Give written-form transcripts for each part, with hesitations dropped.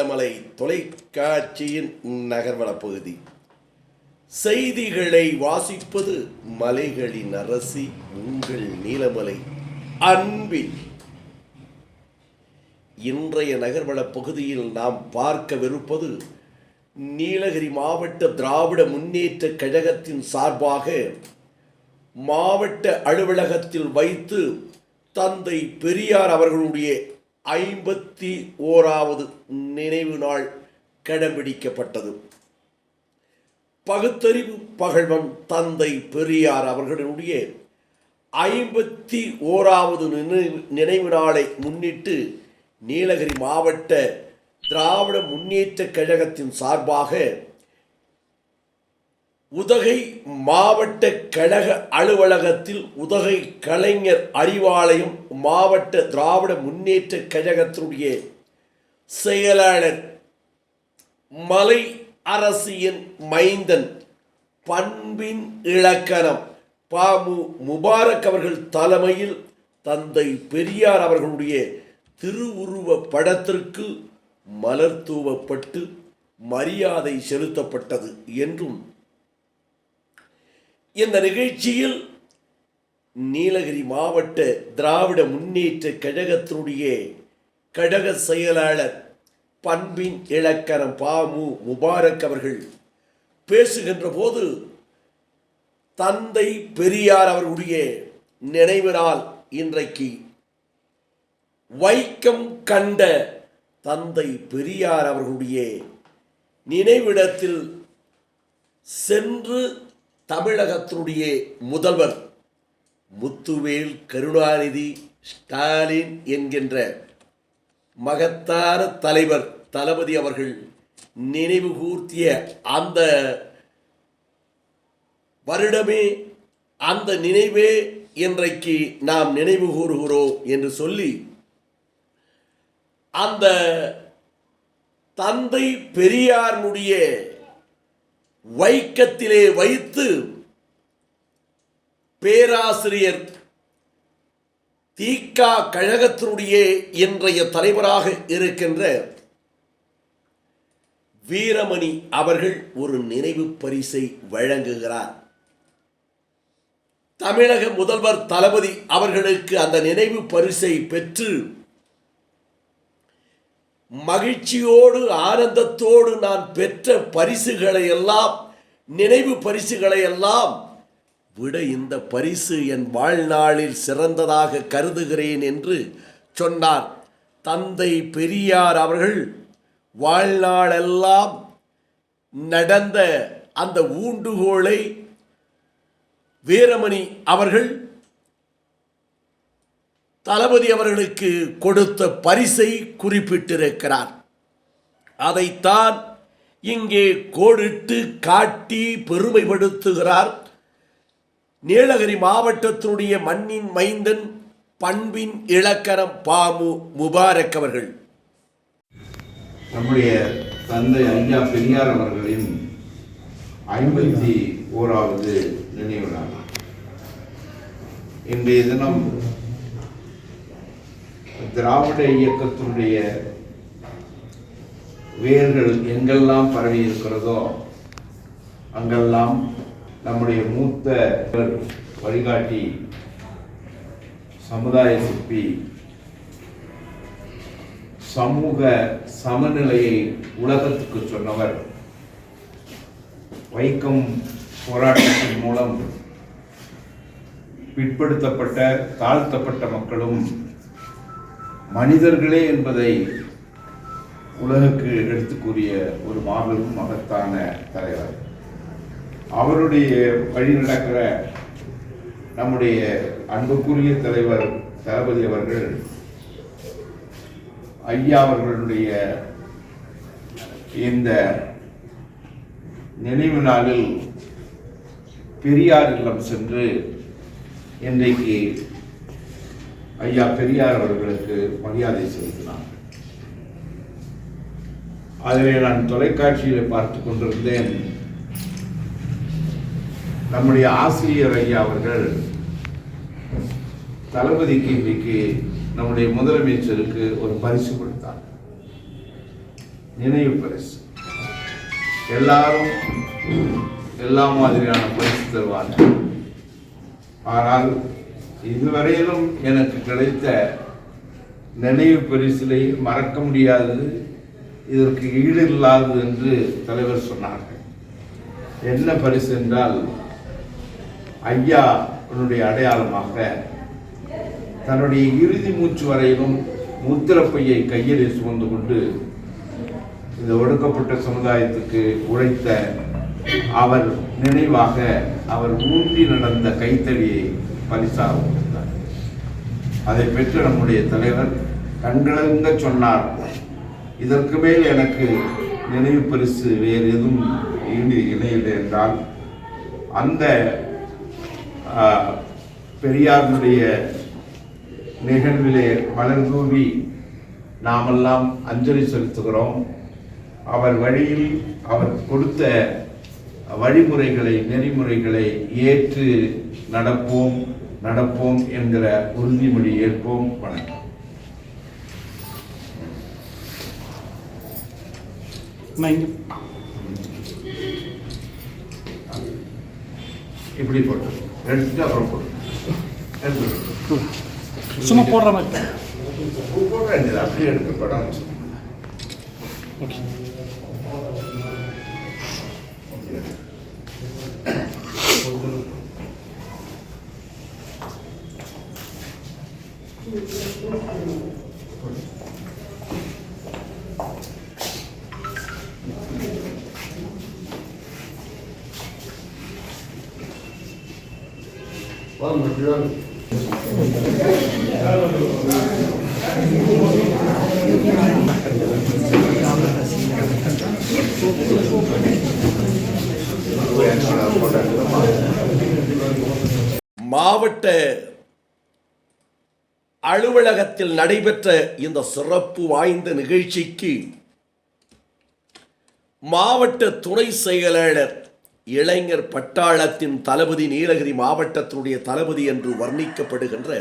நீலமலை தொலைக்காட்சியின் நகர்வள பகுதி. செய்திகளை வாசிப்பது மலைகளின் அரசி உங்கள் நீலமலை அன்பில். இன்றைய நகர்வள பகுதியில் நாம் பார்க்கவிருப்பது நீலகிரி மாவட்ட திராவிட முன்னேற்ற கழகத்தின் சார்பாக மாவட்ட அலுவலகத்தில் வைத்து தந்தை பெரியார் அவர்களுடைய 51வது நினைவு நாள் கடைபிடிக்கப்பட்டது. பகுத்தறிவு பகல்வன் தந்தை பெரியார் அவர்களுடைய 51வது நினைவு நாளை முன்னிட்டு நீலகிரி மாவட்ட திராவிட முன்னேற்ற கழகத்தின் சார்பாக உதகை மாவட்ட கழக அலுவலகத்தில் உதகை கலைஞர் அறிவாலயம் மாவட்ட திராவிட முன்னேற்ற கழகத்தினுடைய செயலாளர் மலை அரசியின் மைந்தன் பண்பின் இலக்கணம் பாமு முபாரக் அவர்கள் தலைமையில் தந்தை பெரியார் அவர்களுடைய திருவுருவ படத்திற்கு மலர் தூவப்பட்டு மரியாதை செலுத்தப்பட்டது என்றும், இந்த நிகழ்ச்சியில் நீலகிரி மாவட்ட திராவிட முன்னேற்ற கழகத்தினுடைய கழக செயலாளர் பண்பின் இலக்கணம் பாமு முபாரக் அவர்கள் பேசுகின்ற போது, தந்தை பெரியார் அவர்களுடைய நினைவு நாள் இன்றைக்கு வைக்கம் கண்ட தந்தை பெரியார் அவர்களுடைய நினைவிடத்தில் சென்று தமிழகத்தினுடைய முதல்வர் முத்துவேல் கருணாநிதி ஸ்டாலின் என்கின்ற மகத்தான தலைவர் தளபதி அவர்கள் நினைவு கூர்த்திய அந்த வருடமே, அந்த நினைவே இன்றைக்கு நாம் நினைவு கூறுகிறோம் என்று சொல்லி, அந்த தந்தை பெரியாருடைய வைக்கத்திலே வைத்து பேராசிரியர் தீகா கழகத்தினுடைய இன்றைய தலைவராக இருக்கின்ற வீரமணி அவர்கள் ஒரு நினைவு பரிசை வழங்குகிறார். தமிழக முதல்வர் தளபதி அவர்களுக்கு அந்த நினைவு பரிசை பெற்று மகிழ்ச்சியோடு ஆனந்தத்தோடு நான் பெற்ற பரிசுகளை எல்லாம், நினைவு பரிசுகளை எல்லாம் விட இந்த பரிசு என் வாழ்நாளில் சிறந்ததாக கருதுகிறேன் என்று சொன்னார். தந்தை பெரியார் அவர்கள் வாழ்நாளெல்லாம் நடந்த அந்த ஊண்டுகோலை வீரமணி அவர்கள் தளபதி அவர்களுக்கு கொடுத்த பரிசை குறிப்பிட்டிருக்கிறார். அதைத்தான் இங்கே கோடிட்டு காட்டி பெருமைப்படுத்துகிறார் நீலகிரி மாவட்டத்தினுடைய மண்ணின் மைந்தன் பண்பின் இலக்கணம் பாமு முபாரக் அவர்கள். நம்முடைய தந்தை ஐயா பெரியார் அவர்களின் 51வது நினைவு நாள். இன்றைய தினம் திராவிட இயக்கத்தினுடைய வேர்கள் எங்கெல்லாம் பரவி இருக்கிறதோ அங்கெல்லாம் நம்முடைய மூத்த வழிகாட்டி, சமுதாய சிற்பி, சமூக சமநிலையை உலகத்துக்கு சொன்னவர், வைக்கம் போராட்டத்தின் மூலம் பிற்படுத்தப்பட்ட தாழ்த்தப்பட்ட மக்களும் மனிதர்களே என்பதை உலகுக்கு எடுத்து கூறிய ஒரு மாபெரும் மகத்தான தலைவர். அவருடைய வழி நடக்கிற நம்முடைய அன்புக்குரிய தலைவர் தளபதி அவர்கள் ஐயா அவர்களுடைய இந்த நினைவு நாளில் பெரியார் இல்லம் சென்று இன்றைக்கு ஐயா பெரியார் அவர்களுக்கு மரியாதை செலுத்தினார். அதிலே நான் தொலைக்காட்சியில் பார்த்து கொண்டிருந்தேன். நம்முடைய ஆசிரியர் ஐயா அவர்கள் தளபதிக்கு இன்றைக்கு நம்முடைய முதலமைச்சருக்கு ஒரு பரிசு கொடுத்தார். நினைவு பரிசு. எல்லாரும் எல்லா மாதிரியான பரிசு தருவார்கள். ஆனால் இதுவரையிலும் எனக்கு கிடைத்த நினைவு பரிசிலை மறக்க முடியாதது, இதற்கு ஈடு இல்லாதது என்று தலைவர் சொன்னார்கள். என்ன பரிசு என்றால், ஐயா உன்னுடைய அடையாளமாக தன்னுடைய இறுதி மூச்சு வரையிலும் முத்திரப்பையை கையில் சுமந்து கொண்டு இந்த ஒடுக்கப்பட்ட சமுதாயத்துக்கு உழைத்த அவர் நினைவாக அவர் ஊன்றி நடந்த கைத்தடியை பரிசாக கொடுத்தார். அதை பெற்று நம்முடைய தலைவர் கண்கலங்க சொன்னார், இதற்கு மேல் எனக்கு நினைவு பரிசு வேறு எதுவும் இணையில்லை என்றால் அந்த பெரியாருடைய நிகழ்விலே மலர் தூவி நாமெல்லாம் அஞ்சலி செலுத்துகிறோம். அவர் வழியில் அவர் கொடுத்த வழிமுறைகளை நெறிமுறைகளை ஏற்று நடப்போம் என்கிற உறுதிமொழி ஏற்போம். வணக்கம். இப்படி போட்டு எடுத்துட்டு அப்புறம் போட்டு சும்மா போடுற மாதிரி போட வேண்டியது, அப்படியே எடுக்க படம். ஓகே. மாவட்ட அலுவலகத்தில் நடைபெற்ற இந்த சிறப்பு வாய்ந்த நிகழ்ச்சிக்கு மாவட்ட துணை செயலாளர் இளைஞர் பட்டாளத்தின் தளபதி, நீலகிரி மாவட்டத்தினுடைய தளபதி என்று வர்ணிக்கப்படுகின்ற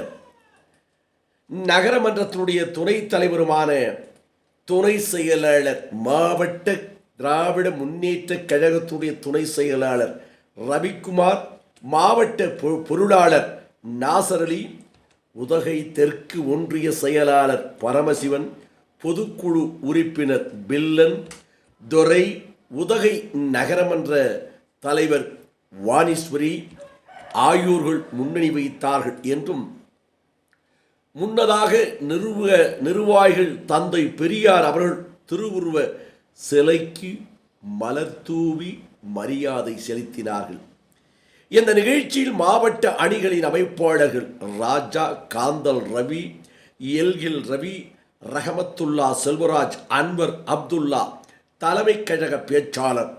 நகரமன்றத்தினுடைய துணைத் தலைவருமான துணை செயலாளர், மாவட்ட திராவிட முன்னேற்ற கழகத்துடைய துணை செயலாளர் ரவிக்குமார், மாவட்ட பொருளாளர் நாசர் அலி, உதகை தெற்கு ஒன்றிய செயலாளர் பரமசிவன், பொதுக்குழு உறுப்பினர் பில்லன், துரை, உதகை நகரமன்ற தலைவர் வாணீஸ்வரி ஆகியோர்கள் முன்னணி வைத்தார்கள் என்றும், முன்னதாக நிர்வாகிகள் தந்தை பெரியார் அவர்கள் திருவுருவ சிலைக்கு மலர் தூவி மரியாதை செலுத்தினார்கள். இந்த நிகழ்ச்சியில் மாவட்ட அணிகளின் அமைப்பாளர்கள் ராஜா, காந்தல் ரவி, எல்கில் ரவி, ரஹமத்துல்லா செல்வராஜ், அன்வர் அப்துல்லா, தலைமை கழக பேச்சாளர்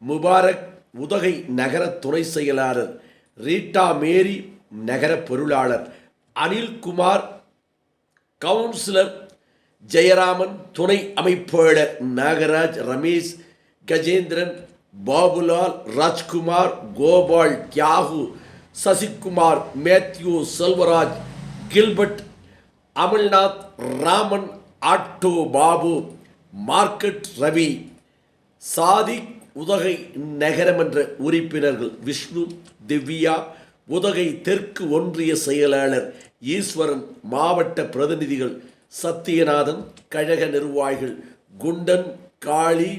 முபாரக், உதகை நகர துணை செயலாளர் ரீட்டா மேரி, நகர பொருளாளர் அனில்குமார், கவுன்சிலர் ஜெயராமன், துணை அமைப்பாளர் Nagaraj, Ramesh, Gajendran, Babulal, Rajkumar, Gopal, Thiyagu, Sasikumar, Mathew, Selvaraj, Gilbert, Amalnath, Raman, auto Babu, market Ravi, Sadiq, Udhagai நகரமன்ற உறுப்பினர்கள் விஷ்ணு, திவ்யா, உதகை தெற்கு ஒன்றிய செயலாளர் ஈஸ்வரன், மாவட்ட பிரதிநிதிகள் சத்தியநாதன், கழக நிர்வாகிகள் குண்டன், காளி,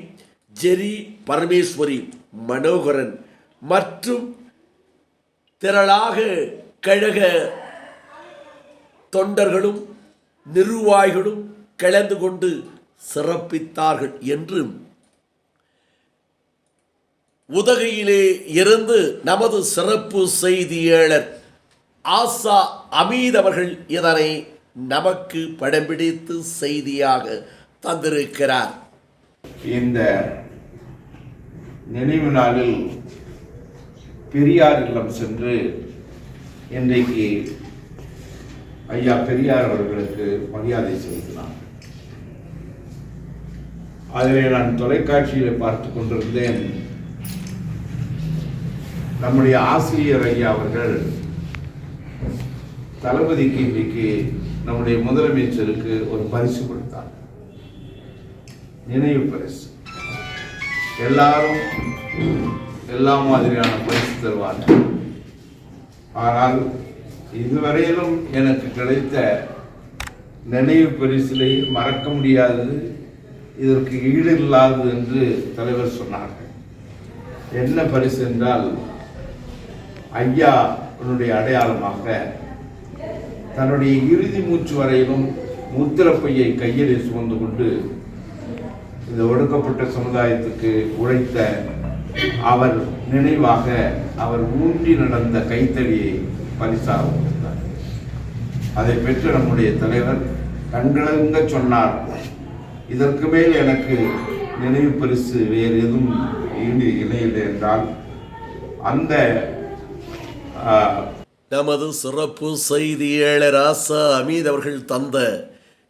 ஜெரி, பரமேஸ்வரி, மனோகரன் மற்றும் திரளாக கழக தொண்டர்களும் நிர்வாகிகளும் கலந்து கொண்டு சிறப்பித்தார்கள் என்று உதகையிலே இருந்து நமது சிறப்பு செய்தியாளர் ஆசா அமீத் அவர்கள் இதனை நமக்கு படம் பிடித்து செய்தியாக தந்திருக்கிறார். இந்த நினைவு நாளில் பெரியார் இல்லம் சென்று இன்றைக்கு ஐயா பெரியார் அவர்களுக்கு மரியாதை செலுத்தினார். அதிலே நான் தொலைக்காட்சியில் பார்த்து கொண்டிருந்தேன். நம்முடைய ஆசிரியர் ஐயா அவர்கள் தளபதிக்கு இன்றைக்கு நம்முடைய முதலமைச்சருக்கு ஒரு பரிசு கொடுத்தார். நினைவு பரிசு. எல்லாரும் எல்லா மாதிரியான பரிசு தருவார்கள். ஆனால் இதுவரையிலும் எனக்கு கிடைத்த நினைவு பரிசிலே மறக்க முடியாதது, இதற்கு ஈடு இல்லாதது என்று தலைவர் சொன்னார்கள். என்ன பரிசு என்றால், ஐயா அடையாளமாக தன்னுடைய இறுதி மூச்சு வரையிலும் முத்திரப்பையை கையில் சுமந்து கொண்டு இந்த ஒடுக்கப்பட்ட சமுதாயத்துக்கு உழைத்த அவர் நினைவாக அவர் ஊன்றி நடந்த கைத்தடியை பரிசாக கொடுத்தார். அதை பெற்று நம்முடைய தலைவர் கண்கலங்க சொன்னார், இதற்கு மேல் எனக்கு நினைவு பரிசு வேறு எதுவும் இணையில்லை என்றால் அந்த நமது சிறப்பு செய்தியாளர் ஆசா அமீத் அவர்கள் தந்த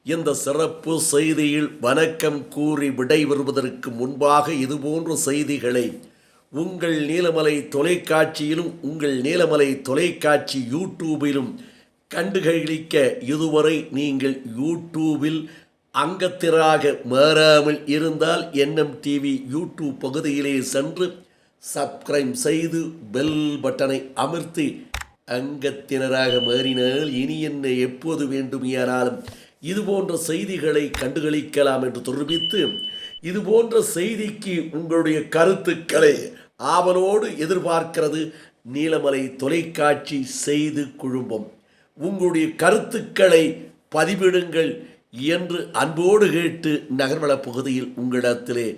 இந்த சிறப்பு செய்தியில் வணக்கம் கூறி விடைபெறுவதற்கு முன்பாக இதுபோன்ற செய்திகளை உங்கள் நீலமலை தொலைக்காட்சியிலும் உங்கள் நீலமலை தொலைக்காட்சி யூடியூபிலும் கண்டுகளிக்க இதுவரை நீங்கள் யூடியூபில் அங்கத்தினராக மாறாமல் இருந்தால் என்எம் டிவி யூடியூப் பகுதியிலே சென்று சப்ஸ்கிரைப் செய்து பெல் பட்டனை அமர்த்தி அங்கத்தினராக மாறினால் இனி என்ன எப்போது வேண்டுமானாலும் இதுபோன்ற செய்திகளை கண்டுகளிக்கலாம் என்று தெரிவித்து, இதுபோன்ற செய்திக்கு உங்களுடைய கருத்துக்களை ஆவலோடு எதிர்பார்க்கிறது நீலமலை தொலைக்காட்சி செய்தி குழுமம். உங்களுடைய கருத்துக்களை பதிவிடுங்கள் என்று அன்போடு கேட்டு நகர்வள பகுதியில் உங்களிடத்திலே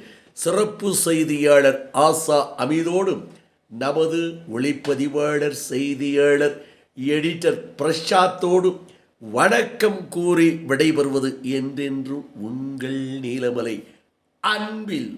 சிறப்பு செய்தியாளர் ஆசா அமீதோடும் நமது ஒளிப்பதிவாளர் செய்தியாளர் எடிட்டர் பிரசாத்தோடும் வணக்கம் கூறி விடைபெறுவது என்றென்றும் உங்கள் நீலமலை அன்பில்